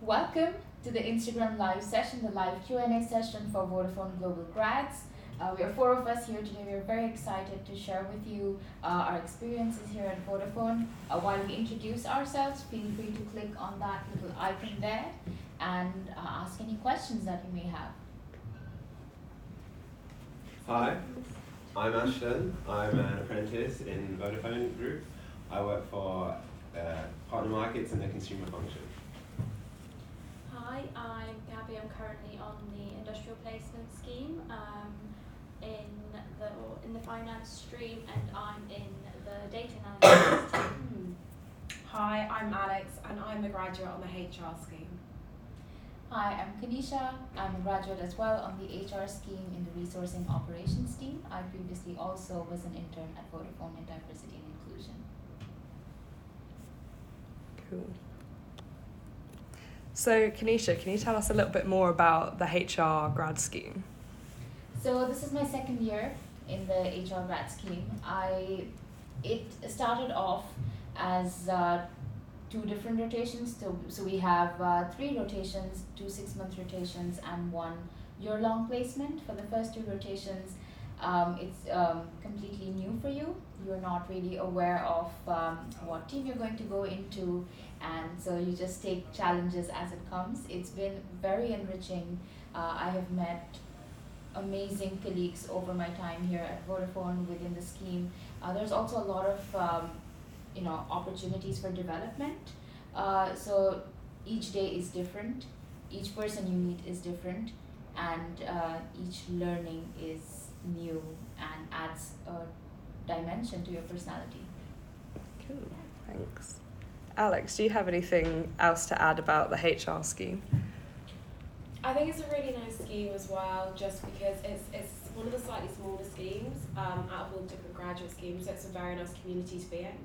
Welcome to the Instagram live session, the live Q&A session for Vodafone Global Grads. We are 4 of us here today. We are very excited to share with you our experiences here at Vodafone. While we introduce ourselves, feel free to click on that little icon there and ask any questions that you may have. Hi, I'm Ashton. I'm an apprentice in Vodafone Group. I work for partner markets and the consumer function. Hi, I'm Gabby. I'm currently on the industrial placement scheme in the finance stream, and I'm in the data analysis team. Hi, I'm Alex, and I'm a graduate on the HR scheme. Hi, I'm Kanisha. I'm a graduate as well on the HR scheme in the resourcing operations team. I previously also was an intern at Vodafone in diversity and inclusion. Cool. So, Kanisha, can you tell us a little bit more about the HR grad scheme? So this is my second year in the HR grad scheme. It started off as 2 different rotations. So we have 3 rotations, 2 6-month rotations, and 1 year-long placement. For the first 2 rotations, it's completely new for you. You're not really aware of what team you're going to go into, and so you just take challenges as it comes. It's been very enriching. I have met amazing colleagues over my time here at Vodafone within the scheme. There's also a lot of opportunities for development. So each day is different, each person you meet is different, and each learning is new and adds a dimension to your personality. Cool, thanks. Alex, do you have anything else to add about the HR scheme? I think it's a really nice scheme as well, just because it's one of the slightly smaller schemes out of all the different graduate schemes, so it's a very nice community to be in.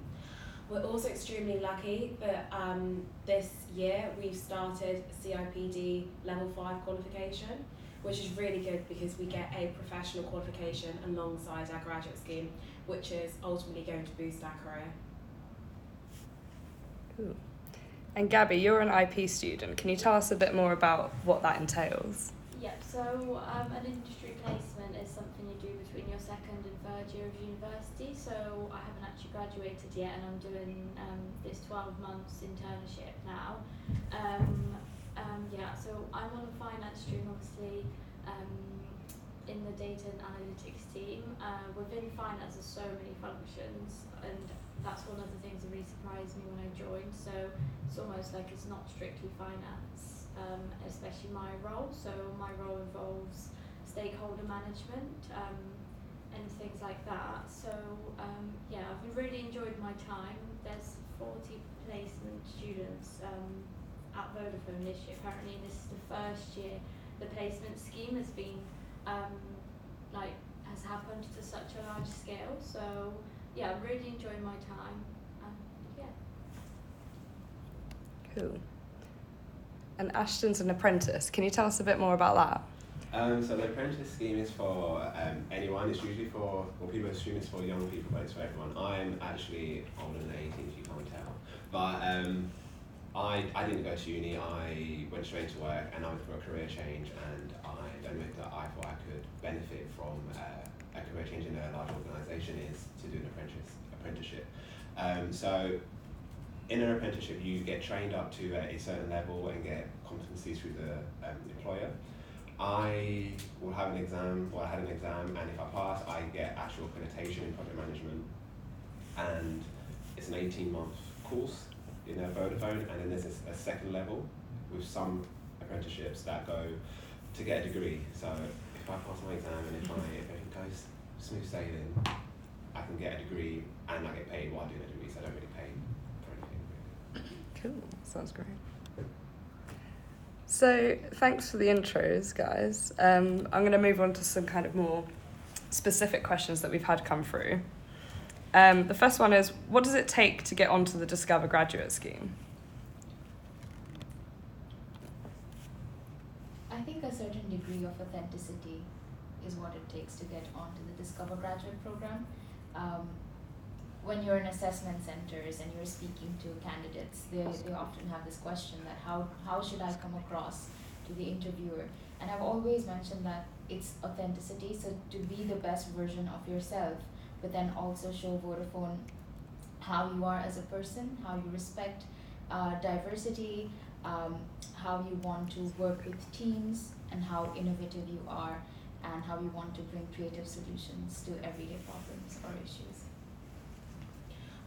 We're also extremely lucky that this year we've started CIPD level 5 qualification, which is really good because we get a professional qualification alongside our graduate scheme, which is ultimately going to boost our career. Cool. And Gabby, you're an IP student. Can you tell us a bit more about what that entails? Yep, so an industry placement is something you do between your second and third year of university. So I haven't actually graduated yet, and I'm doing this 12 months internship now. So I'm on the finance stream, obviously, in the data and analytics team. Within finance, there's so many functions, and that's one of the things that really surprised me when I joined. So it's almost like it's not strictly finance, especially my role. So my role involves stakeholder management and things like that. So I've really enjoyed my time. There's 40 placement students at Vodafone this year. Apparently, this is the first year the placement scheme has been has happened to such a large scale. So yeah, I'm really enjoying my time. Cool. And Ashton's an apprentice. Can you tell us a bit more about that? So the apprentice scheme is for anyone. It's usually for, people assume it's for young people, but it's for everyone. I'm actually older than 18, if you can't tell. But I didn't go to uni. I went straight to work, and I went for a career change, and the only way that I thought I could benefit from a career change in a large organisation is to do an apprenticeship. So in an apprenticeship, you get trained up to a certain level and get competencies through the employer. I will have an exam, I had an exam, and if I pass, I get actual accreditation in project management. And it's an 18-month course in Vodafone, and then there's a second level with some apprenticeships that go to get a degree. So if I pass my exam and if everything goes smooth sailing, I can get a degree and I get paid while doing a degree, so I don't really pay for anything. Cool, sounds great. So thanks for the intros, guys. I'm going to move on to some kind of more specific questions that we've had come through. The first one is, what does it take to get onto the Discover graduate scheme? I think a certain degree of authenticity is what it takes to get onto the Discover graduate program. when you're in assessment centers and you're speaking to candidates, they often have this question that how should I come across to the interviewer? And I've always mentioned that it's authenticity, so to be the best version of yourself, but then also show Vodafone how you are as a person, how you respect diversity, how you want to work with teams, and how innovative you are, and how you want to bring creative solutions to everyday problems or issues.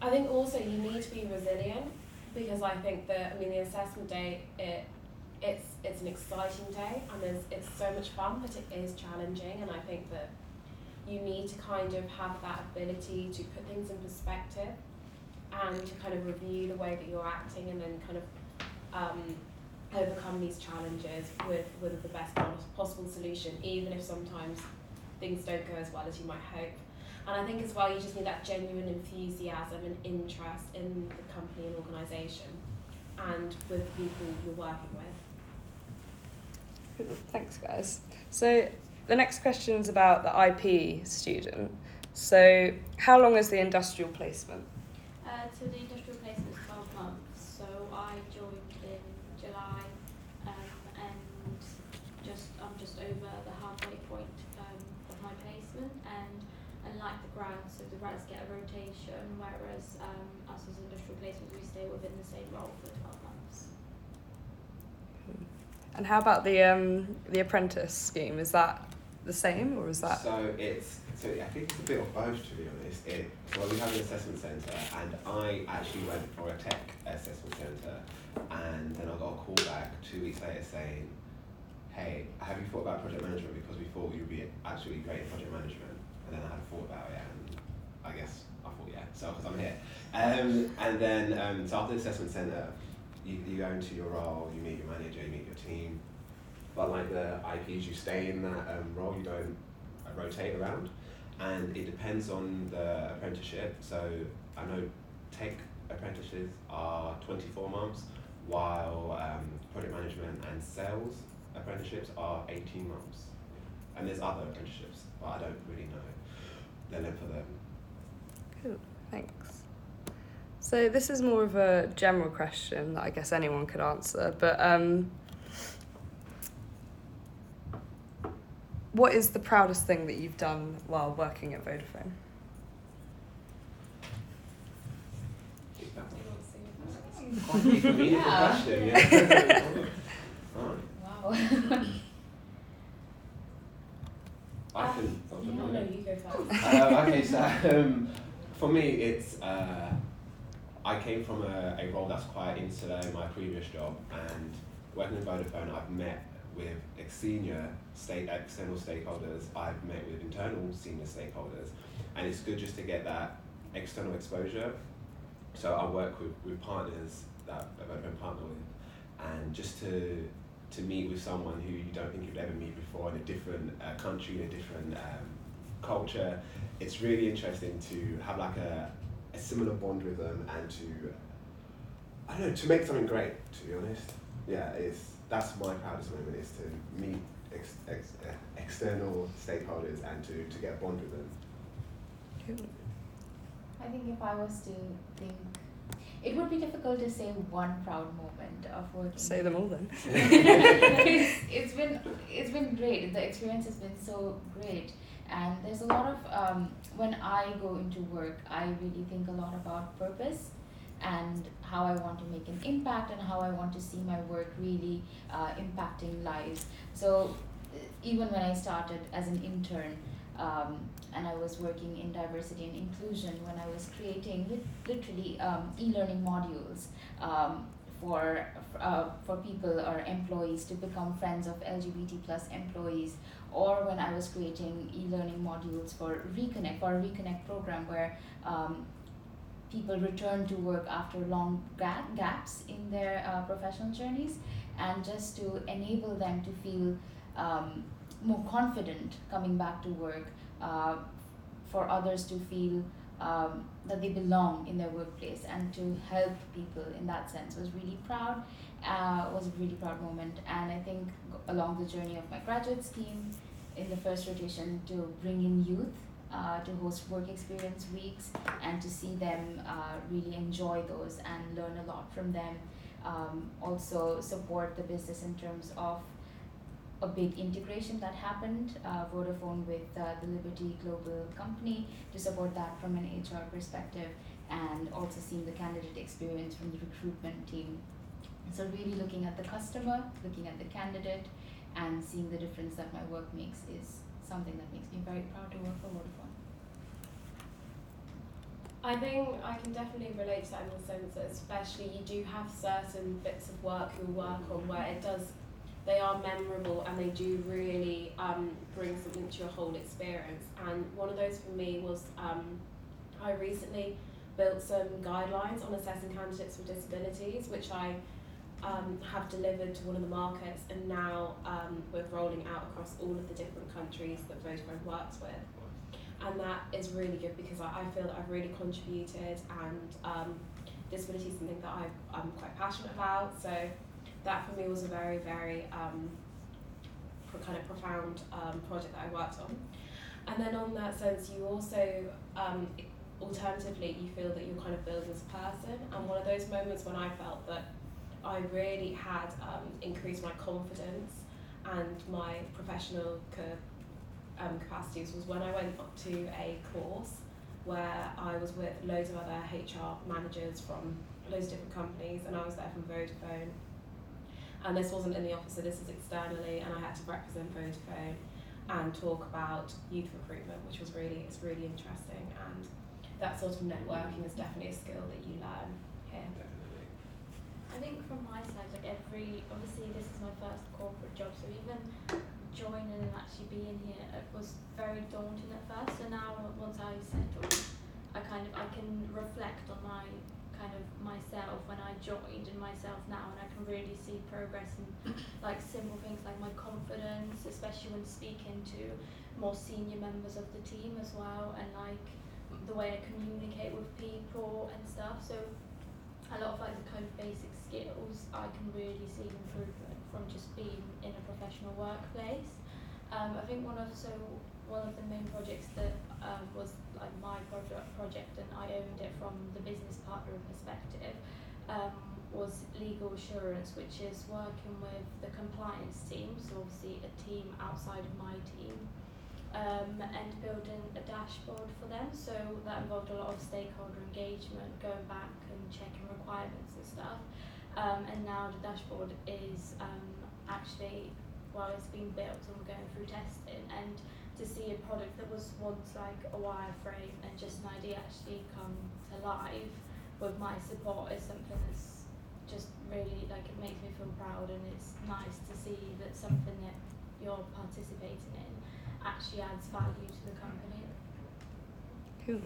I think also you need to be resilient, because I think that, I mean, the assessment day, it's an exciting day, and it's so much fun, but it is challenging, and I think that you need to kind of have that ability to put things in perspective and to kind of review the way that you're acting, and then kind of overcome these challenges with the best possible solution, even if sometimes things don't go as well as you might hope. And I think as well, you just need that genuine enthusiasm and interest in the company and organisation and with the people you're working with. Thanks, guys. So the next question is about the IP student. So how long is the industrial placement? So the industrial placement is 12 months. So I joined in July, and I'm just over the halfway point of my placement, and unlike the grads, so the grads get a rotation, whereas us as industrial placements, we stay within the same role for 12 months. And how about the apprentice scheme? Is that the same, or is that? So I think it's a bit of both, to be honest. So we have an assessment centre, and I actually went for a tech assessment centre, and then I got a call back 2 weeks later saying, hey, have you thought about project management, because we thought you'd be absolutely great in project management. And then I had thought about it, and I guess I thought, yeah, so because I'm here. And then so after the assessment centre, you go into your role, you meet your manager, you meet your team. But like the IPs, you stay in that role, you don't rotate around. And it depends on the apprenticeship. So I know tech apprentices are 24 months, while project management and sales apprenticeships are 18 months. And there's other apprenticeships, but I don't really know the length of them. Cool, thanks. So this is more of a general question that I guess anyone could answer, but what is the proudest thing that you've done while working at Vodafone? Quite deep and meaningful Yeah. question, yeah. Oh. Wow. I can. No, you go first. Okay, so for me, it's I came from a role that's quite insular in my previous job, and working in Vodafone, I've met with external stakeholders, I've met with internal senior stakeholders, and it's good just to get that external exposure. So I work with partners that Vodafone partner with, and just to meet with someone who you don't think you'd ever meet before in a different country, in a different culture. It's really interesting to have like a similar bond with them, and to make something great, to be honest. Yeah, that's my proudest moment, is to meet external stakeholders and to get a bond with them. Cool. I think if I was to think, it would be difficult to say one proud moment of working. Say them all then. It's been great. The experience has been so great, and there's a lot of when I go into work, I really think a lot about purpose and how I want to make an impact and how I want to see my work really impacting lives. So even when I started as an intern, and I was working in diversity and inclusion, when I was creating literally e-learning modules for people or employees to become friends of LGBT plus employees, or when I was creating e-learning modules for a Reconnect program where people return to work after long gaps in their professional journeys, and just to enable them to feel more confident coming back to work, for others to feel that they belong in their workplace, and to help people in that sense was really proud. Was a really proud moment. And I think along the journey of my graduate scheme, in the first rotation, to bring in youth to host work experience weeks and to see them really enjoy those and learn a lot from them. Also support the business in terms of a big integration that happened, Vodafone with the Liberty Global company, to support that from an HR perspective, and also seeing the candidate experience from the recruitment team. So really looking at the customer, looking at the candidate, and seeing the difference that my work makes is something that makes me very proud to work for Vodafone. I think I can definitely relate to that in the sense that especially you do have certain bits of work you work on where they are memorable and they do really bring something to your whole experience. And one of those for me was I recently built some guidelines on assessing candidates with disabilities, which I have delivered to one of the markets, and now we're rolling out across all of the different countries that Vodafone works with. And that is really good because I feel that I've really contributed, and disability is something that I'm quite passionate about. So that for me was a very, very kind of profound project that I worked on. And then on that sense, you also, alternatively, you feel that you're kind of building as a person. And one of those moments when I felt that I really had increased my confidence and my professional capacities was when I went to a course where I was with loads of other HR managers from loads of different companies, and I was there from Vodafone. And this wasn't in the office, so this is externally, and I had to represent Vodafone and talk about youth recruitment, which was it's really interesting, and that sort of networking is definitely a skill that you learn here. Definitely. I think from my side, like obviously this is my first corporate job, so even joining and actually being here, it was very daunting at first. So now once I settled, I can reflect on myself when I joined and myself now, and I can really see progress in like simple things like my confidence, especially when speaking to more senior members of the team as well, and like the way I communicate with people and stuff. So a lot of like the kind of basic skills I can really see improvement from just being in a professional workplace. I think one of the main projects that was like my project, and I owned it from the business partner perspective, was legal assurance, which is working with the compliance team, so obviously a team outside of my team, and building a dashboard for them. So that involved a lot of stakeholder engagement, going back and checking requirements and stuff. And now the dashboard is actually, it's being built and we're going through testing, and to see a product that was once like a wireframe and just an idea actually come to life with my support is something that's just really, like, it makes me feel proud, and it's nice to see that something that you're participating in actually adds value to the company. Cool.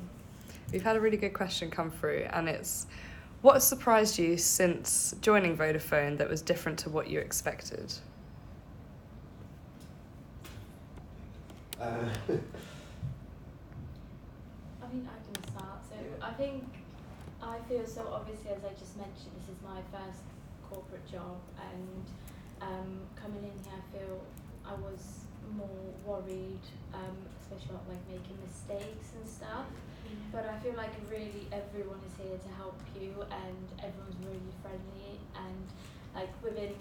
We've had a really good question come through, and it's, what has surprised you since joining Vodafone that was different to what you expected? I mean, I can start. So I think I feel so, obviously, as I just mentioned, this is my first corporate job, and coming in here, I feel I was more worried, especially about like making mistakes and stuff. But I feel like really everyone is here to help you, and everyone's really friendly, and like within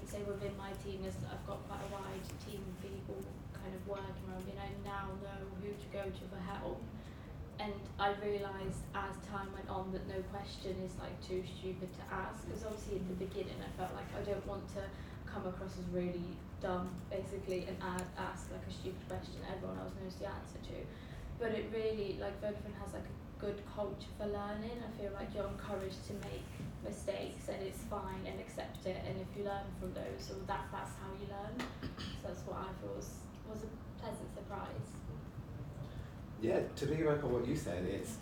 my team, I've got quite a wide team of people kind of working around me, and I now know who to go to for help. And I realised as time went on that no question is like too stupid to ask, because obviously at the beginning I felt like I don't want to come across as really dumb basically and ask like a stupid question that everyone else knows the answer to. But it really, like, Vodafone has like a good culture for learning. I feel like you're encouraged to make mistakes, and it's fine, and accept it, and if you learn from those, so that's how you learn. So that's what I feel was a pleasant surprise. Yeah, to piggyback on what you said, it's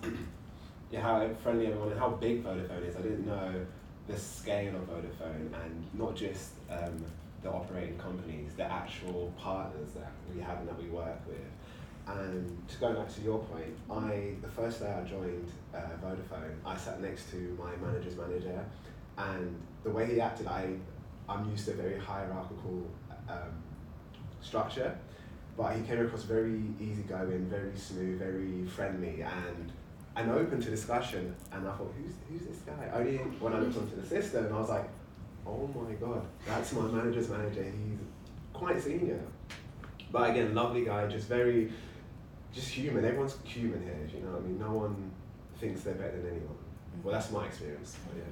how friendly everyone and how big Vodafone is. I didn't know the scale of Vodafone, and not just the operating companies, the actual partners that we have and that we work with. And to go back to your point, the first day I joined Vodafone, I sat next to my manager's manager, and the way he acted, I'm used to a very hierarchical structure, but he came across very easygoing, very smooth, very friendly, and open to discussion. And I thought, who's this guy? Only when I looked onto the system, I was like, oh my god, that's my manager's manager. He's quite senior, but again, lovely guy, just human. Everyone's human here. You know what I mean? No one thinks they're better than anyone. Well, that's my experience. But yeah.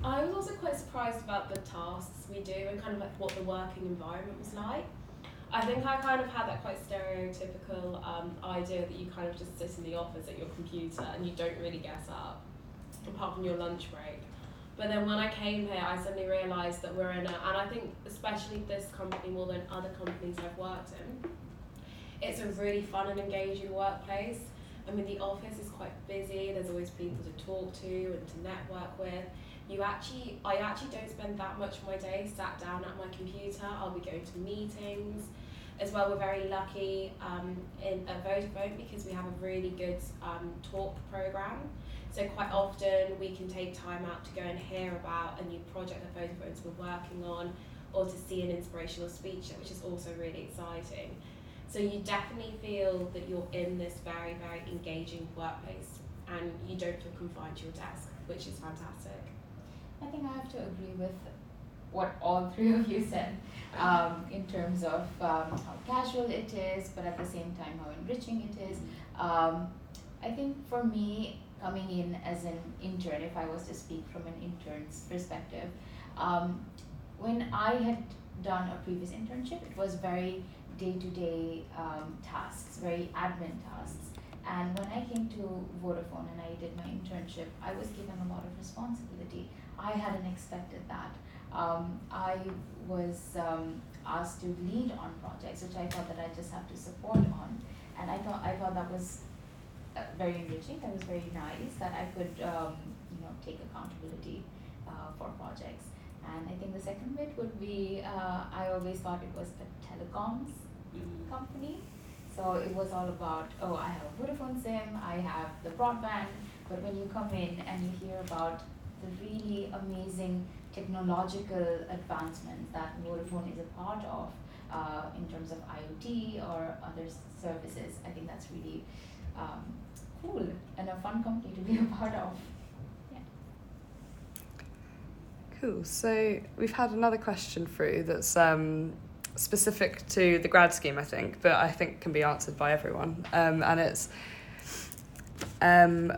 I was also quite surprised about the tasks we do and kind of like what the working environment was like. I think I kind of had that quite stereotypical idea that you kind of just sit in the office at your computer and you don't really get up, apart from your lunch break. But then when I came here, I suddenly realised that we're in and I think especially this company more than other companies I've worked in, it's a really fun and engaging workplace. I mean, the office is quite busy, there's always people to talk to and to network with. I actually don't spend that much of my day sat down at my computer. I'll be going to meetings. As well, we're very lucky at Vodafone because we have a really good talk programme. So quite often we can take time out to go and hear about a new project that Vodafone's been working on, or to see an inspirational speech, which is also really exciting. So you definitely feel that you're in this very, very engaging workplace and you don't feel confined to your desk, which is fantastic. I think I have to agree with what all three of you said in terms of how casual it is, but at the same time how enriching it is. I think for me, coming in as an intern, if I was to speak from an intern's perspective, when I had done a previous internship, it was very day-to-day tasks, very admin tasks. And when I came to Vodafone and I did my internship, I was given a lot of responsibility. I hadn't expected that. I was asked to lead on projects, which I thought that I just have to support on. And I thought that was very enriching. That was very nice that I could take accountability for projects. And I think the second bit would be I always thought it was a telecoms company. So it was all about, I have a Vodafone SIM, I have the broadband, but when you come in and you hear about the really amazing technological advancements that Vodafone is a part of in terms of IoT or other services, I think that's really cool and a fun company to be a part of. Yeah. Cool. So we've had another question through that's specific to the grad scheme, I think, but I think can be answered by everyone. And it's,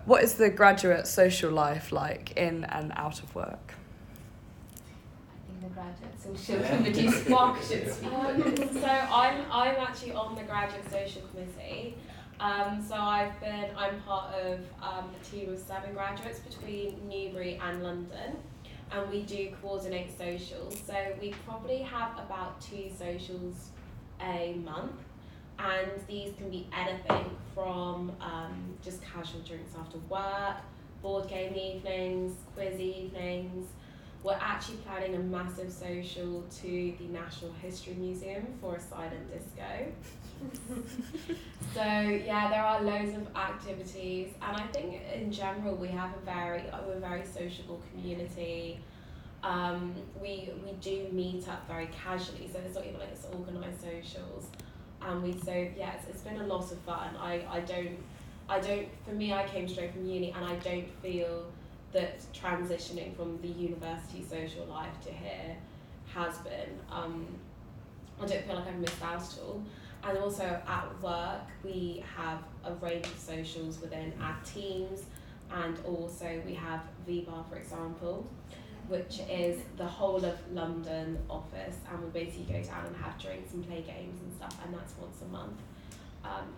what is the graduate social life like in and out of work? I think the graduate social committee spark should speak for this. So I'm actually on the graduate social committee. So I'm part of a team of 7 graduates between Newbury and London. And we do coordinate socials. So we probably have about 2 socials a month. And these can be anything from just casual drinks after work, board game evenings, quiz evenings. We're actually planning a massive social to the National History Museum for a silent disco. So yeah, there are loads of activities, and I think in general we're a very sociable community. We do meet up very casually, so it's not even like it's organised socials. And it's been a lot of fun. I don't for me, I came straight from uni and I don't feel that transitioning from the university social life to here has been. I don't feel like I've missed out at all. And also at work, we have a range of socials within our teams, and also we have V-Bar, for example, which is the whole of London office, and we basically go down and have drinks and play games and stuff, and that's once a month.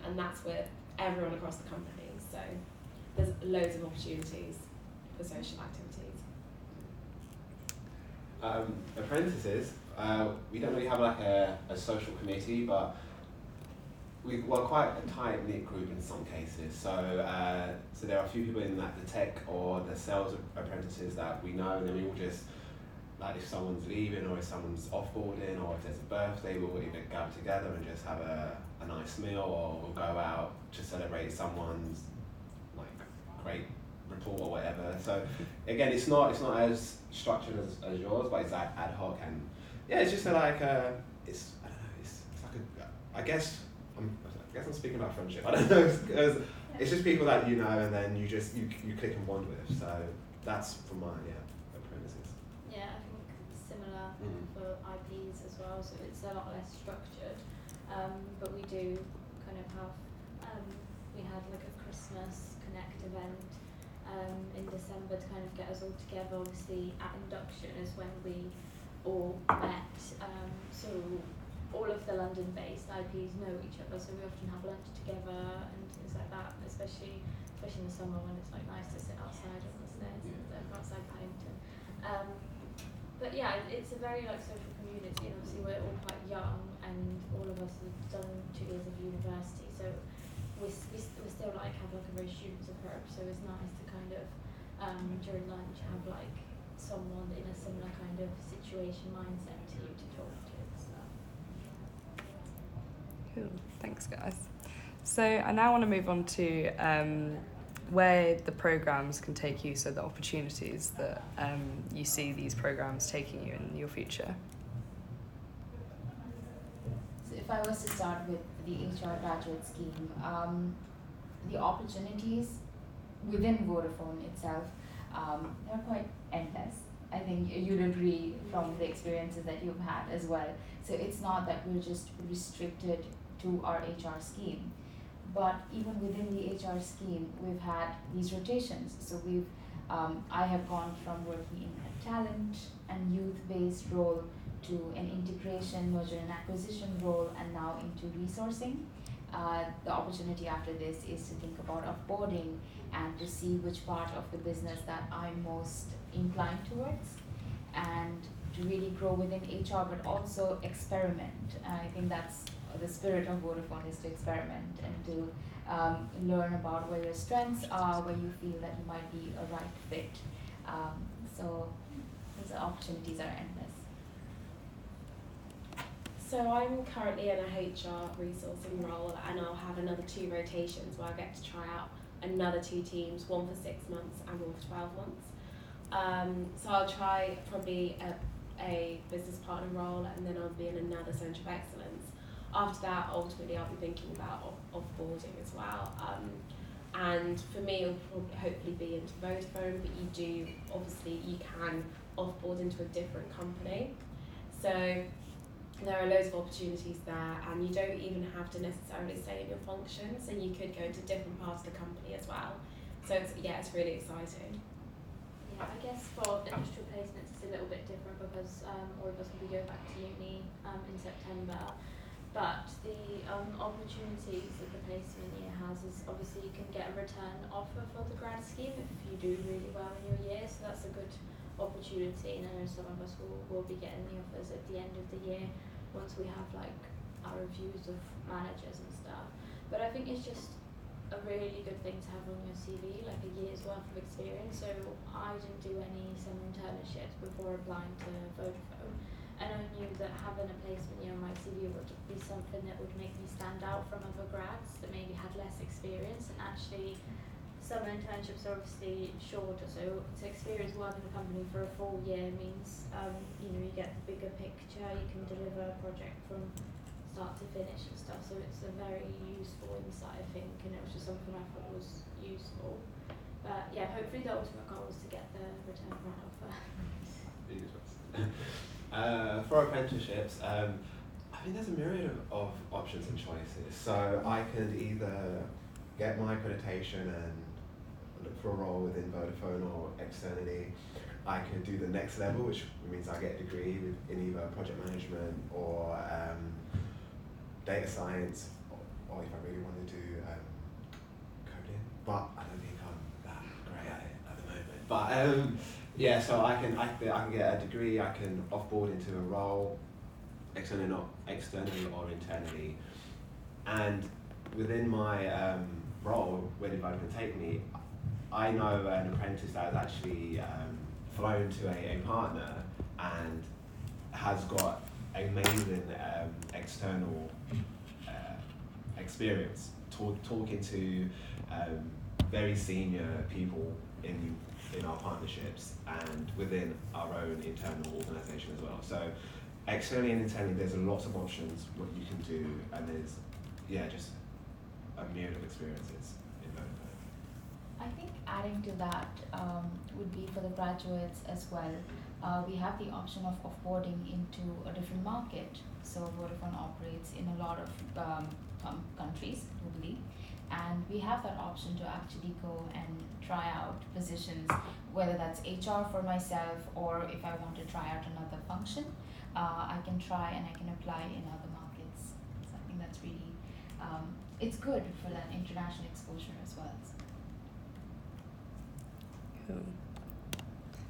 And that's with everyone across the company, so there's loads of opportunities for social activities. Apprentices, we don't really have like a social committee, but we're quite a tight-knit group in some cases. So there are a few people in like the tech or the sales apprentices that we know, and then we all just, like if someone's leaving or if someone's offboarding or if there's a birthday, we'll either gather together and just have a nice meal, or we'll go out to celebrate someone's like great report or whatever. So again, it's not as structured as yours, but it's like ad hoc, and yeah, it's just it's I guess I'm speaking about friendship. I don't know. It's just people that you know, and then you click and bond with. So that's for my apprentices. Yeah, I think similar for IPs as well. So it's a lot less structured, but we do kind of have. We had like a Christmas Connect event in December to kind of get us all together. Obviously, at induction is when we all met. So all of the London-based IPs know each other, so we often have lunch together and things like that. Especially in the summer when it's like nice to sit outside on the stairs outside Paddington. But yeah, it's a very like social community, and obviously we're all quite young, and all of us have done 2 years of university, so we still like have like a very students approach. So it's nice to kind of during lunch have like someone in a similar kind of situation mindset to you to talk to and stuff. Cool. Thanks, guys. So I now want to move on to where the programs can take you, so the opportunities that you see these programs taking you in your future. So if I was to start with the HR graduate scheme, the opportunities within Vodafone itself, they're quite endless. I think you'd agree from the experiences that you've had as well. So it's not that we're just restricted to our HR scheme, but even within the HR scheme, we've had these rotations. So I have gone from working in a talent and youth-based role to an integration, merger and acquisition role, and now into resourcing. The opportunity after this is to think about offboarding and to see which part of the business that I'm most inclined towards, and to really grow within HR, but also experiment. I think that's the spirit of Vodafone, is to experiment and to learn about where your strengths are, where you feel that you might be a right fit. So those opportunities are endless. So I'm currently in a HR resourcing role, and I'll have another 2 rotations where I get to try out another 2 teams, one for 6 months and one for 12 months. So I'll try probably a business partner role, and then I'll be in another centre of excellence. After that, ultimately, I'll be thinking about offboarding as well. And for me, it'll probably hopefully be into Vodafone, but you can offboard into a different company. So there are loads of opportunities there, and you don't even have to necessarily stay in your function, so you could go into different parts of the company as well. So it's really exciting. Yeah, I guess for industrial placements it's a little bit different because all of us will be going back to uni in September. But the opportunities that the placement year has is obviously you can get a return offer for the grad scheme if you do really well in your year, so that's a good opportunity. And I know some of us will be getting the offers at the end of the year once we have like our reviews of managers and stuff. But I think it's just a really good thing to have on your CV, like a year's worth of experience. So I didn't do any summer internships before applying to Vodafone, and I knew that having a placement year on my CV would be something that would make me stand out from other grads that maybe had less experience. And actually summer internships are obviously shorter, so to experience working in a company for a full year means you get the bigger picture, you can deliver a project from start to finish and stuff, so it's a very useful insight, I think, and it was just something I thought was useful. But yeah, hopefully the ultimate goal is to get the return grad offer. For apprenticeships, I think there's a myriad of options and choices. So I could either get my accreditation and look for a role within Vodafone or externally. I could do the next level, which means I get a degree in either project management or data science, or if I really want to do coding, but I don't think I'm that great at it at the moment. But so I can get a degree, I can offboard into a role, externally or internally, and within my role, where did Vodafone take me? I know an apprentice that has actually flown to a partner and has got amazing external experience talking to very senior people in our partnerships and within our own internal organisation as well. So externally and internally, there's lots of options what you can do, and there's just a myriad of experiences in Vodafone. I think adding to that would be for the graduates as well. We have the option of offboarding into a different market. So Vodafone operates in a lot of countries globally, and we have that option to actually go and try out positions, whether that's HR for myself or if I want to try out another function, I can try and I can apply in other markets. So I think that's really, it's good for that international exposure as well. Cool.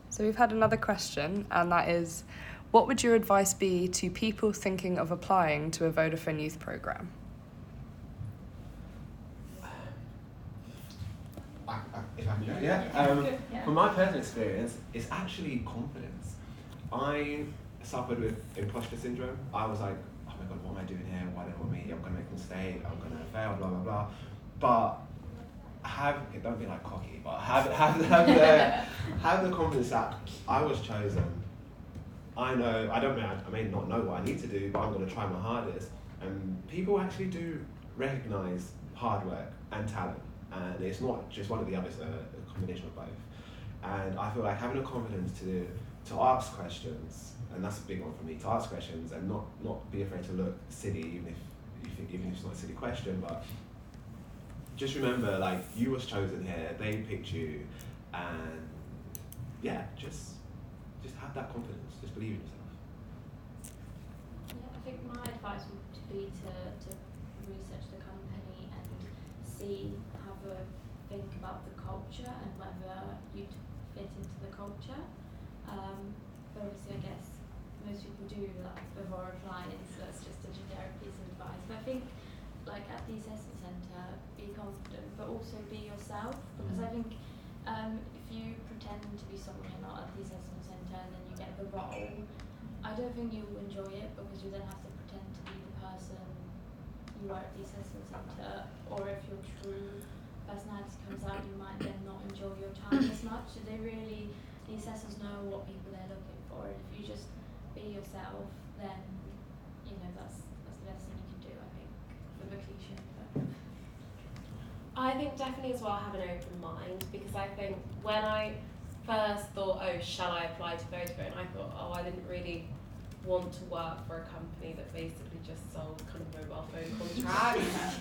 So we've had another question, and that is, what would your advice be to people thinking of applying to a Vodafone Youth programme? If I can go, yeah. From my personal experience, it's actually confidence. I suffered with imposter syndrome. I was like, oh my god, what am I doing here? Why don't they want me? I'm going to make a mistake. I'm going to fail, blah, blah, blah. But don't be like cocky, but have the confidence that I was chosen. I know, I may not know what I need to do, but I'm going to try my hardest. And people actually do recognise hard work and talent. And it's not just one or the other, it's a combination of both. And I feel like having the confidence to ask questions, and that's a big one for me, to ask questions and not be afraid to look silly, even if it's not a silly question, but just remember, like, you was chosen here, they picked you, and just have that confidence, just believe in yourself. Yeah, I think my advice would be to research the company and have a think about the culture and whether you'd fit into the culture. But obviously, I guess most people do that before applying, so that's just a generic piece of advice. But I think, like at the assessment centre, be confident, but also be yourself. Because I think if you pretend to be someone you're not at the assessment centre and then you get the role, I don't think you will enjoy it because you then have to pretend to be the person you are at the assessment centre. Or if your true personality comes out, you might then not enjoy your time as much. So the assessors know what people they're looking for. And if you just be yourself, then that's the best thing you can do, I think. A bit cliche, but I think definitely as well have an open mind, because I think when I first thought, oh, shall I apply to Vodafone, I thought, oh, I didn't really want to work for a company that basically just sold kind of mobile phone contracts.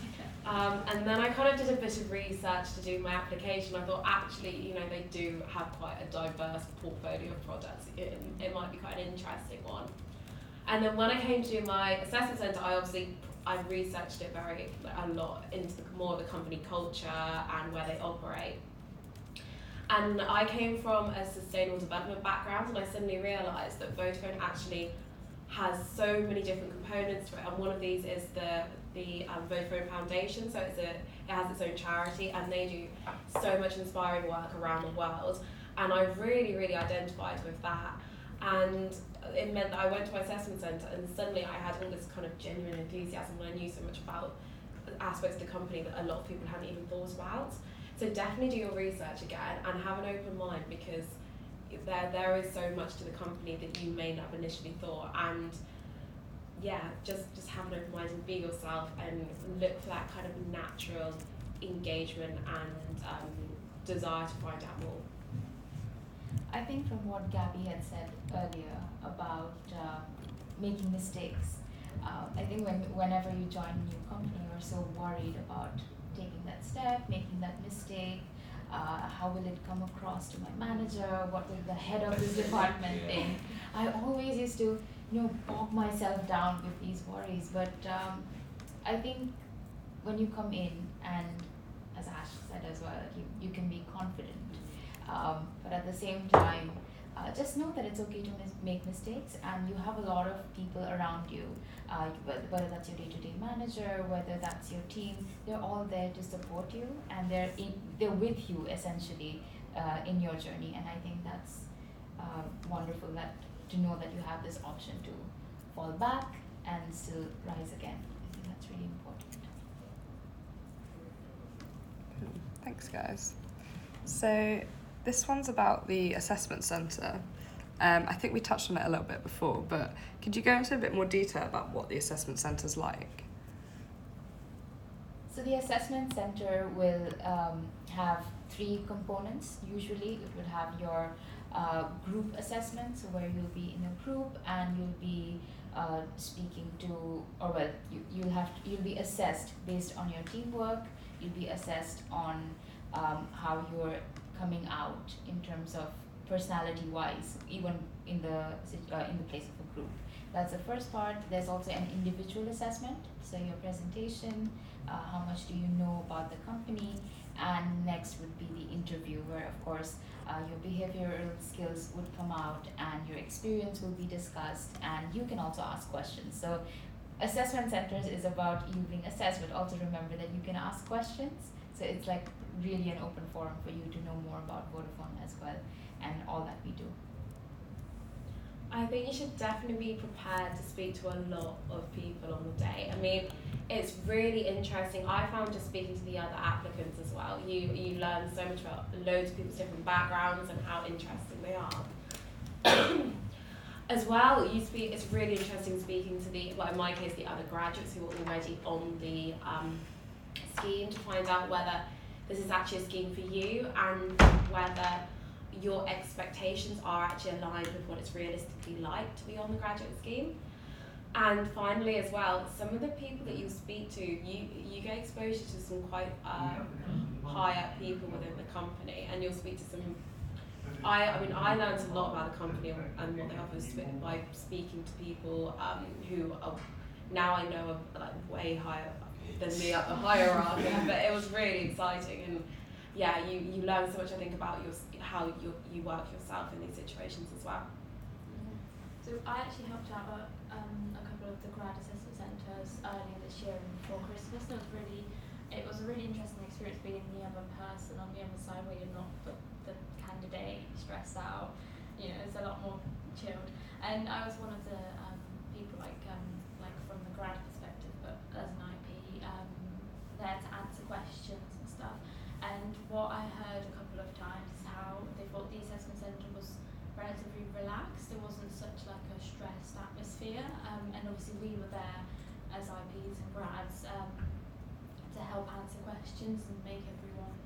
And then I kind of did a bit of research to do my application. I thought actually, they do have quite a diverse portfolio of products. It might be quite an interesting one. And then when I came to do my assessment centre, I researched it a lot into more of the company culture and where they operate. And I came from a sustainable development background, and I suddenly realised that Vodafone actually has so many different components to it. And one of these is the Vodafone Foundation, so it has its own charity, and they do so much inspiring work around the world. And I really, really identified with that. And it meant that I went to my assessment centre, and suddenly I had all this kind of genuine enthusiasm, and I knew so much about aspects of the company that a lot of people hadn't even thought about. So definitely do your research again and have an open mind, because there is so much to the company that you may not have initially thought. And just have an open mind and be yourself and look for that kind of natural engagement and desire to find out more. I think from what Gabby had said earlier about making mistakes, I think whenever you join a new company, you're so worried about taking that step, making that mistake. How will it come across to my manager? What will the head of this department think? I always used to, bog myself down with these worries. But I think when you come in, and as Ash said as well, you can be confident. But at the same time, just know that it's okay to make mistakes, and you have a lot of people around you, whether that's your day-to-day manager, whether that's your team. They're all there to support you, and they're with you essentially in your journey. And I think that's wonderful to know that you have this option to fall back and still rise again. I think that's really important. Thanks, guys. So this one's about the assessment centre. I think we touched on it a little bit before, but could you go into a bit more detail about what the assessment centre's like? So the assessment center will have 3 components. Usually it will have your group assessment, so where you'll be in a group and you'll be speaking to, or well, you'll be assessed based on your teamwork. You'll be assessed on how you're coming out in terms of personality-wise, even in the place of a group. That's the first part. There's also an individual assessment, so your presentation, how much do you know about the company, and next would be the interview, where of course your behavioral skills would come out and your experience will be discussed, and you can also ask questions. So assessment centers is about you being assessed, but also remember that you can ask questions. So it's like really an open forum for you to know more about Vodafone as well and all that we do. I think you should definitely be prepared to speak to a lot of people on the day. I mean, it's really interesting. I found just speaking to the other applicants as well, you learn so much about loads of people's different backgrounds and how interesting they are. As well, it's really interesting speaking to the, well, in my case, the other graduates who are already on the scheme, to find out whether this is actually a scheme for you and whether your expectations are actually aligned with what it's realistically like to be on the graduate scheme. And finally as well, some of the people that you speak to, you get exposure to some quite high up people within the company, and you'll speak to some, I mean I learned a lot about the company and what they offer by speaking to people who are, now I know are like way higher than me up the hierarchy, but it was really exciting. And yeah, you learn so much, I think, about how you work yourself in these situations as well. So I actually helped out at a couple of the grad assessment centres earlier this year and before Christmas, and it was a really interesting experience being the other person on the other side, where you're not the candidate stressed out. You know, it's a lot more chilled. And I was one of the people like from the grad perspective, but as an IP, there to answer questions and stuff. And what I heard a couple of times is how they thought the assessment centre was relatively relaxed. There wasn't such like a stressed atmosphere, and obviously we were there as IPs and grads to help answer questions and make everyone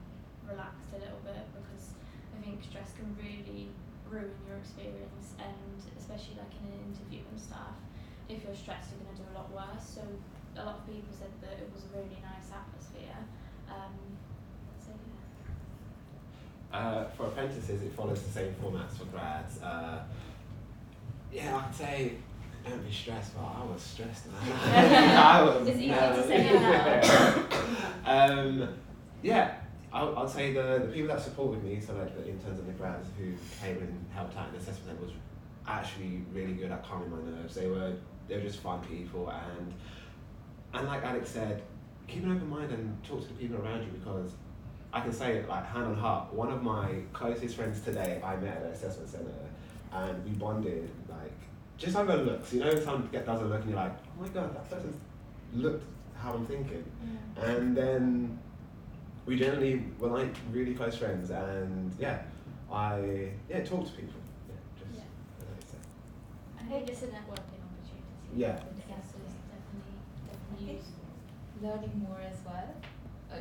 relaxed a little bit, because I think stress can really ruin your experience, and especially like in an interview and stuff, if you're stressed you're going to do a lot worse. So a lot of people said that it was a really nice atmosphere. So yeah. For apprentices, it follows the same formats for grads. Yeah, I'd say don't be stressed, but I was stressed. I was It's easy to say now. Yeah, I'll say the people that supported me, so like in terms of the grads who came and helped out in the assessment, was actually really good at calming my nerves. They were just fun people, and like Alex said, keep an open mind and talk to the people around you, because I can say it like hand on heart, one of my closest friends today I met at the assessment centre, and we bonded like just over looks. You know, someone does a look and you're like, oh my god, that person looked how I'm thinking. Yeah. And then we generally were like really close friends, and talk to people. I think it's a networking opportunity. Yeah. Definitely use. Learning more as well.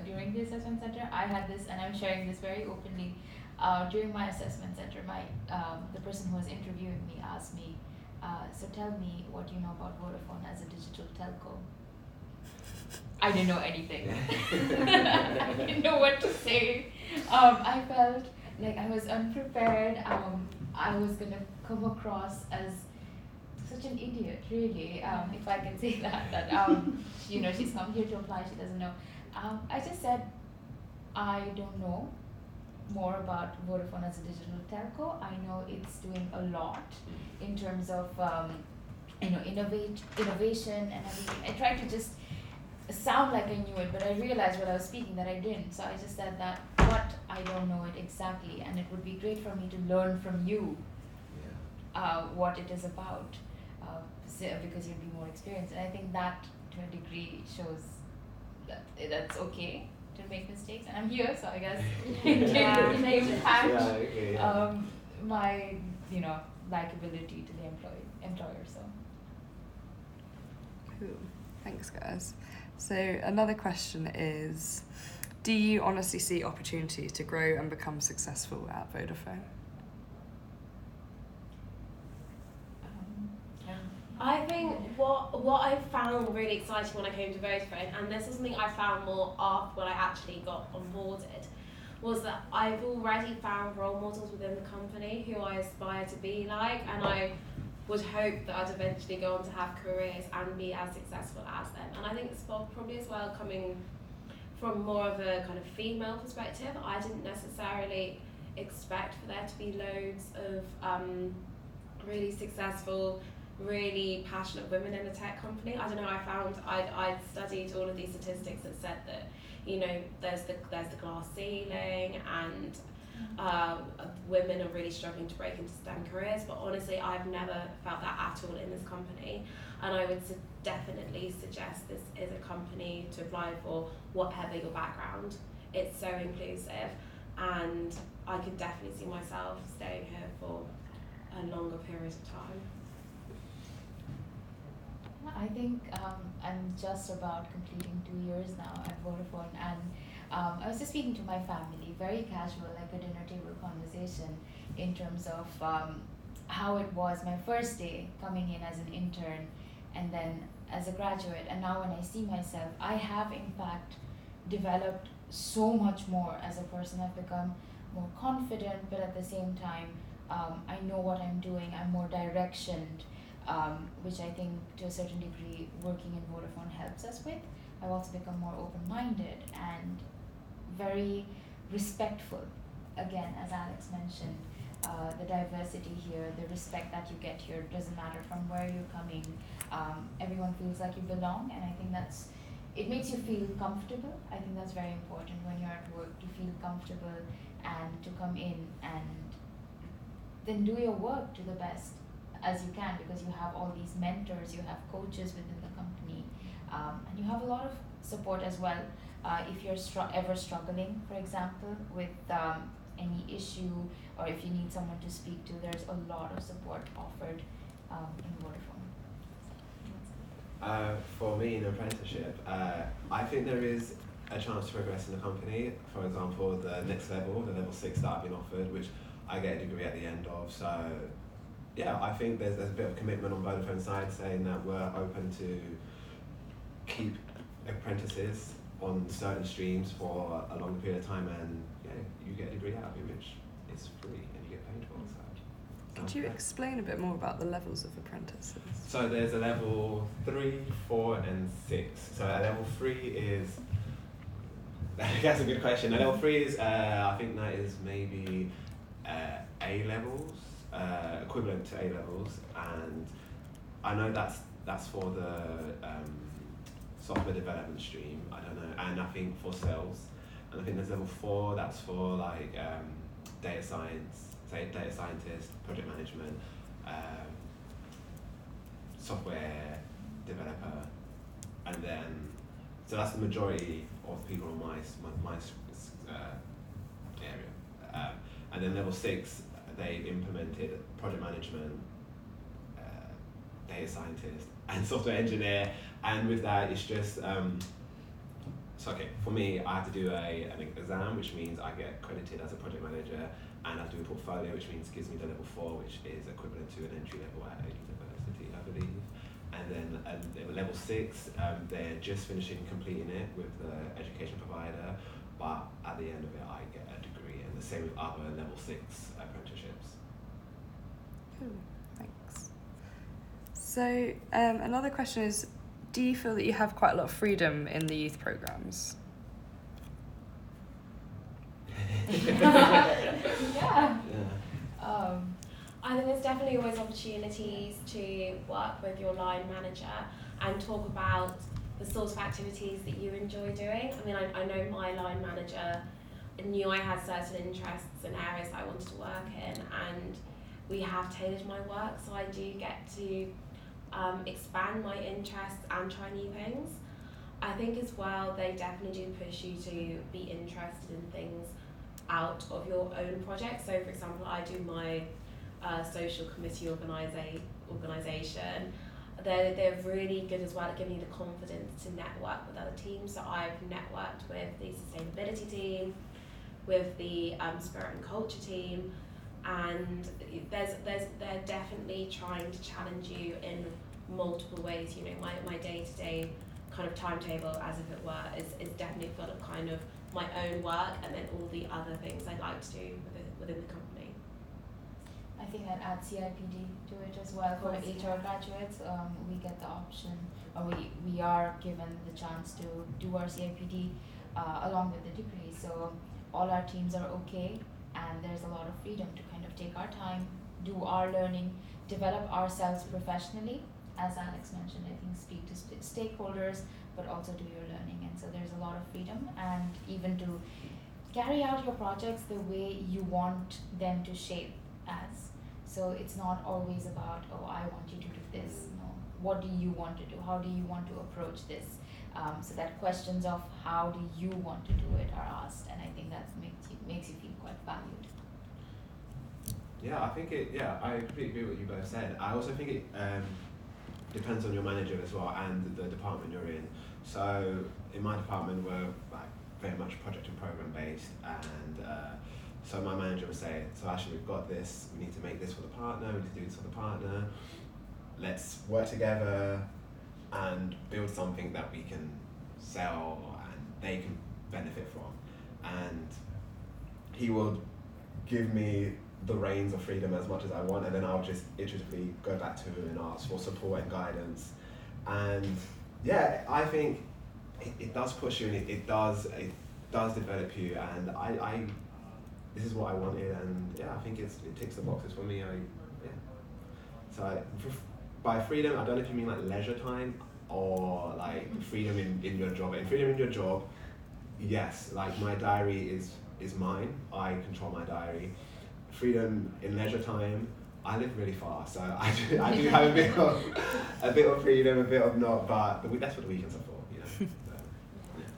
During the assessment center, I had this, and I'm sharing this very openly. During my assessment center, the person who was interviewing me asked me, so tell me what you know about Vodafone as a digital telco. I didn't know anything. I didn't know what to say. I felt like I was unprepared. I was gonna come across as such an idiot, really, if I can say that. She's come here to apply, she doesn't know. I just said, I don't know more about Vodafone as a digital telco. I know it's doing a lot in terms of innovation and everything. I tried to just sound like I knew it, but I realized when I was speaking that I didn't. So I just said that, but I don't know it exactly, and it would be great for me to learn from you what it is about, because you'd be more experienced. And I think that to a degree shows that that's okay to make mistakes, and I'm here, so I guess it did impact my likability to the employer. So. Cool. Thanks, guys. So another question is, do you honestly see opportunities to grow and become successful at Vodafone? I think what I found really exciting when I came to Vodafone, and this is something I found more after when I actually got onboarded, was that I've already found role models within the company who I aspire to be like, and I would hope that I'd eventually go on to have careers and be as successful as them. And I think it's probably as well coming from more of a kind of female perspective. I didn't necessarily expect for there to be loads of really successful, really passionate women in a tech company. I don't know, I'd studied all of these statistics that said that, you know, there's the glass ceiling and women are really struggling to break into STEM careers, but honestly I've never felt that at all in this company, and I would definitely suggest this is a company to apply for whatever your background. It's so inclusive, and I could definitely see myself staying here for a longer period of time. I think I'm just about completing 2 years now at Vodafone, and I was just speaking to my family, very casual, like a dinner table conversation, in terms of how it was my first day coming in as an intern and then as a graduate, and now when I see myself, I have in fact developed so much more as a person. I've become more confident, but at the same time I know what I'm doing, I'm more directioned, which I think to a certain degree working in Vodafone helps us with. I've also become more open-minded and very respectful. Again, as Alex mentioned, the diversity here, the respect that you get here, doesn't matter from where you're coming. Everyone feels like you belong, and I think it makes you feel comfortable. I think that's very important when you're at work, to feel comfortable and to come in and then do your work to the best as you can, because you have all these mentors, you have coaches within the company, and you have a lot of support as well. If you're ever struggling, for example, with any issue, or if you need someone to speak to, there's a lot of support offered in Vodafone. For me, in apprenticeship, I think there is a chance to progress in the company. For example, the next level, the level 6 that I've been offered, which I get a degree at the end of. So yeah, I think there's a bit of commitment on Vodafone's side, saying that we're open to keep apprentices on certain streams for a long period of time, and yeah, you get a degree out of it, which is free and you get paid for. So could you explain a bit more about the levels of apprentices? So there's a level 3, 4, and 6. So a level 3 is that's a good question. A level 3 is I think that is maybe A levels, equivalent to A levels, and I know that's for the software development stream. I don't know, and I think for sales, and I think there's level 4 that's for like data science, say data scientist, project management, software developer, and then so that's the majority of people on my area, and then level 6 they implemented project management, data scientist, and software engineer, and with that it's just so okay, for me I have to do an exam, which means I get credited as a project manager, and I do a portfolio, which means gives me the level 4, which is equivalent to an entry level at a university, I believe. And then level 6, they're just completing it with the education provider, but at the end of it I get a degree, and the same with other level 6 apprenticeships. Cool, thanks. So another question is, do you feel that you have quite a lot of freedom in the youth programmes? Yeah. I think there's definitely always opportunities to work with your line manager and talk about the sorts of activities that you enjoy doing. I mean, I know my line manager knew I had certain interests and areas I wanted to work in, and we have tailored my work, so I do get to expand my interests and try new things. I think as well, they definitely do push you to be interested in things out of your own project. So for example, I do my social committee organisation. They're really good as well at giving you the confidence to network with other teams. So I've networked with the sustainability team, with the spirit and culture team, and they're definitely trying to challenge you in multiple ways. You know, my day-to-day kind of timetable, as if it were, is definitely full of kind of my own work and then all the other things I like to do within the company. I think I'd add CIPD to it as well. For HR graduates, we get the option, or we are given the chance to do our CIPD along with the degree. So all our teams are okay, and there's a lot of freedom to kind of take our time, do our learning, develop ourselves professionally. As Alex mentioned, I think speak to stakeholders, but also do your learning. And so there's a lot of freedom, and even to carry out your projects the way you want them to shape as. So it's not always about, oh, I want you to do this. No, what do you want to do? How do you want to approach this? So that questions of how do you want to do it are asked, and I think that makes you feel quite valued. Yeah, I think I completely agree with what you both said. I also think it depends on your manager as well and the department you're in. So in my department, we're like very much project and program based, and so my manager would say, so actually we've got this, we need to make this for the partner, we need to do this for the partner, let's work together and build something that we can sell and they can benefit from. And he will give me the reins of freedom as much as I want, and then I'll just iteratively go back to him and ask for support and guidance. And yeah, I think it does push you, and it does develop you, and I this is what I wanted, and yeah, I think it ticks the boxes for me. So by freedom, I don't know if you mean like leisure time or like freedom in your job. And freedom in your job, yes, like my diary is mine. I control my diary. Freedom in leisure time, I live really far, so I do have a bit of freedom, a bit of not, but that's what the weekends are for, you know. So, yeah.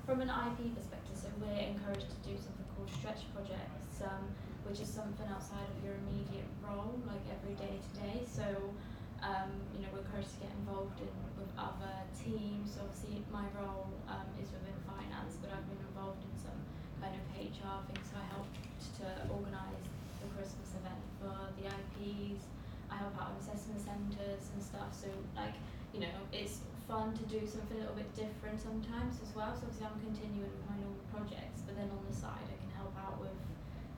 From an IP perspective, so we're encouraged to do something called stretch projects, which is something outside of your immediate role, like every day to day. So, we're encouraged to get involved with other teams. Obviously, my role is within finance, but I've been involved in some kind of HR things. So I helped to organise the Christmas event for the IPs. I help out with assessment centres and stuff. So, it's fun to do something a little bit different sometimes as well. So obviously I'm continuing with my normal projects, but then on the side I can help out with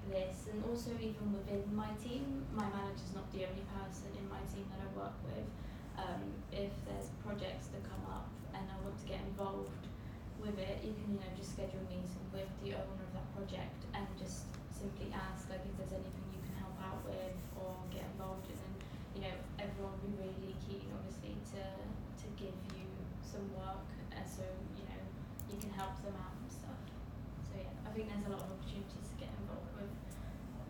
this. And also even within my team, my manager's not the only person in my team that I work with. If there's projects that come up and I want to get involved with it, you can just schedule a meeting with the owner of that project and just simply ask if there's anything you can help out with or get involved in. And everyone will be really keen obviously to give you some work, so you can help them out and stuff. So yeah, I think there's a lot of opportunities to get involved with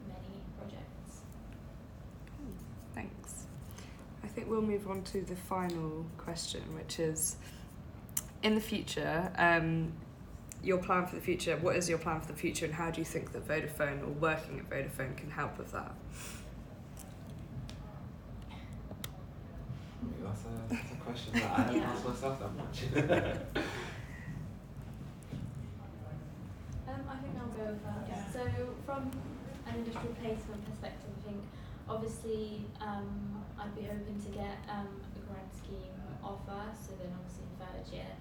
many projects. Thanks. I think we'll move on to the final question, which is, in the future, your plan for the future. What is your plan for the future, and how do you think that Vodafone or working at Vodafone can help with that? That's a question that I haven't asked myself that much. I think I'll go first. Yeah. So from an industrial placement perspective, I think obviously I'd be hoping to get a grad scheme offer, so then obviously third year,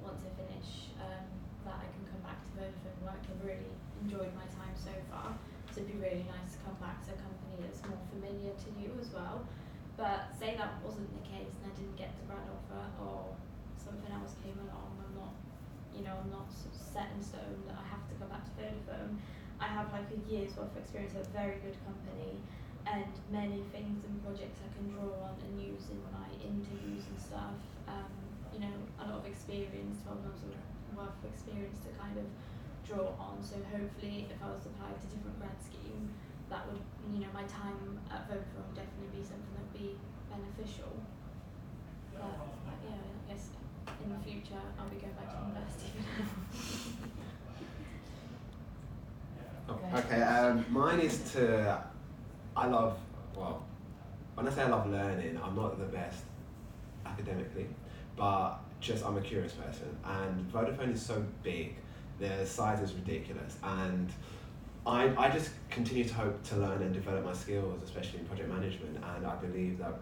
once I finish, that I can come back to Vodafone work. I've really enjoyed my time so far, so it'd be really nice to come back to a company that's more familiar to you as well. But say that wasn't the case and I didn't get the grad offer, or something else came along, I'm not sort of set in stone that I have to go back to Vodafone. I have like a year's worth of experience at a very good company, and many things and projects I can draw on and use in my interviews and stuff. A lot of experience, 12 months worth of experience to kind of draw on. So hopefully if I was to apply to different grad scheme, that would, my time at Vodafone would definitely be something that would be beneficial. But yeah, I guess in the future I'll be going back to university for now. Okay, mine is to I love, well, when I say I love learning, I'm not the best academically, but just I'm a curious person, and Vodafone is so big, their size is ridiculous, and I just continue to hope to learn and develop my skills, especially in project management, and I believe that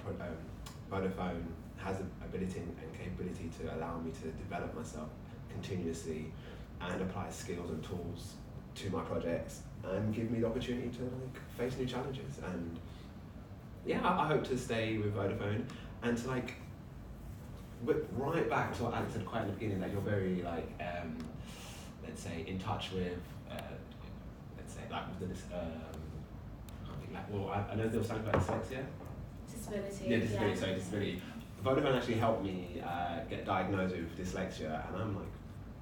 Vodafone has the ability and capability to allow me to develop myself continuously and apply skills and tools to my projects and give me the opportunity to like face new challenges. And yeah, I hope to stay with Vodafone and to like right back to what Alex said quite in the beginning, that you're very like let's say in touch with let's say like with the I know there was something about dyslexia. Disability. Yeah, disability. Sorry, disability. Vodafone actually helped me get diagnosed with dyslexia, and I'm like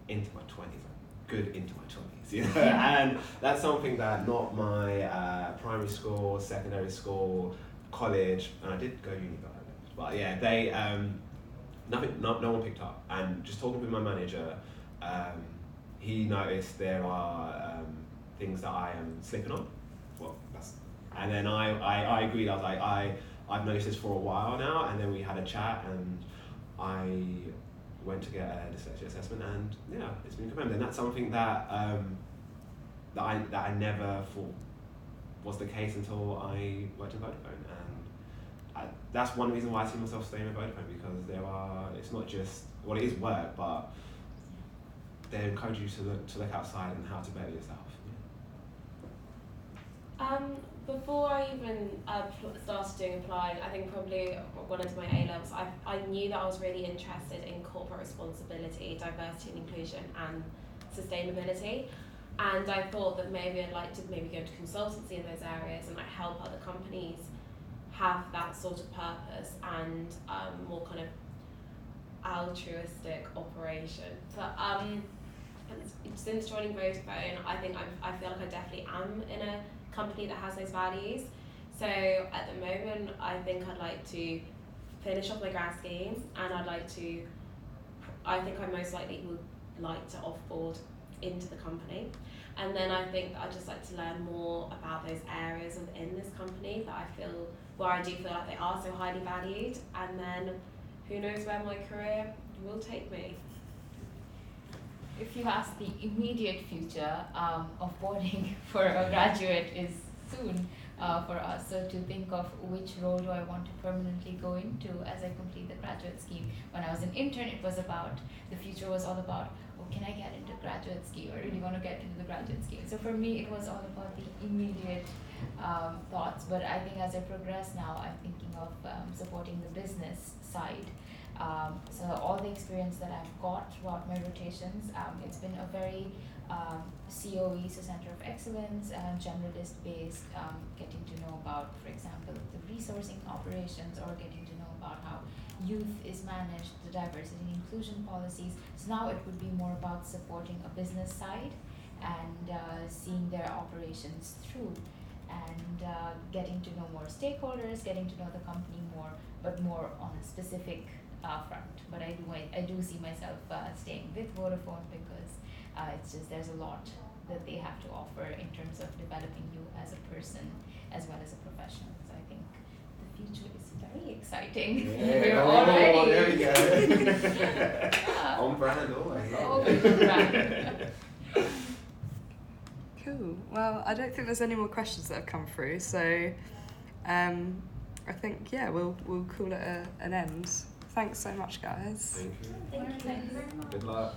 into my 20s, like good into my 20s, you know. And that's something that not my primary school, secondary school, college, and I did go uni, but yeah, they no one picked up. And just talking with my manager, he noticed there are things that I am slipping on. Well, and then I agreed. I was like, I've noticed this for a while now, and then we had a chat, and I went to get a dyslexia assessment, and yeah, it's been confirmed. And that's something that that I never thought was the case until I worked in Vodafone, and that's one reason why I see myself staying at Vodafone, because it's not just, well, it is work, but they encourage you to look outside and how to better yourself. Before I even started doing applying, I think probably when I did my A-levels, I knew that I was really interested in corporate responsibility, diversity and inclusion, and sustainability. And I thought that maybe I'd like to maybe go to consultancy in those areas and like help other companies have that sort of purpose and more kind of altruistic operation. But since joining Vodafone, I feel like I definitely am in a company that has those values. So at the moment, I think I'd like to finish off my grad scheme, and I think I most likely would like to offboard into the company. And then I think that I'd just like to learn more about those areas within this company that where I do feel like they are so highly valued, and then who knows where my career will take me. If you ask the immediate future, offboarding for a graduate is soon for us. So to think of which role do I want to permanently go into as I complete the graduate scheme. When I was an intern, the future was all about, can I get into graduate scheme? I really want to get into the graduate scheme. So for me, it was all about the immediate thoughts. But I think as I progress now, I'm thinking of supporting the business side. So all the experience that I've got throughout my rotations, it's been a very COE, so Center of Excellence, generalist based, getting to know about, for example, the resourcing operations, or getting to know about how youth is managed, the diversity and inclusion policies. So now it would be more about supporting a business side and seeing their operations through, and getting to know more stakeholders, getting to know the company more, but more on a specific front. But I do see myself staying with Vodafone, because it's just there's a lot that they have to offer in terms of developing you as a person as well as a professional. So I think the future is very exciting. Yeah, there we go. On brand always. Always on brand. Cool. Well, I don't think there's any more questions that have come through, so I think we'll call it an end. Thanks so much, guys. Thank you. Thank you very much. Good luck.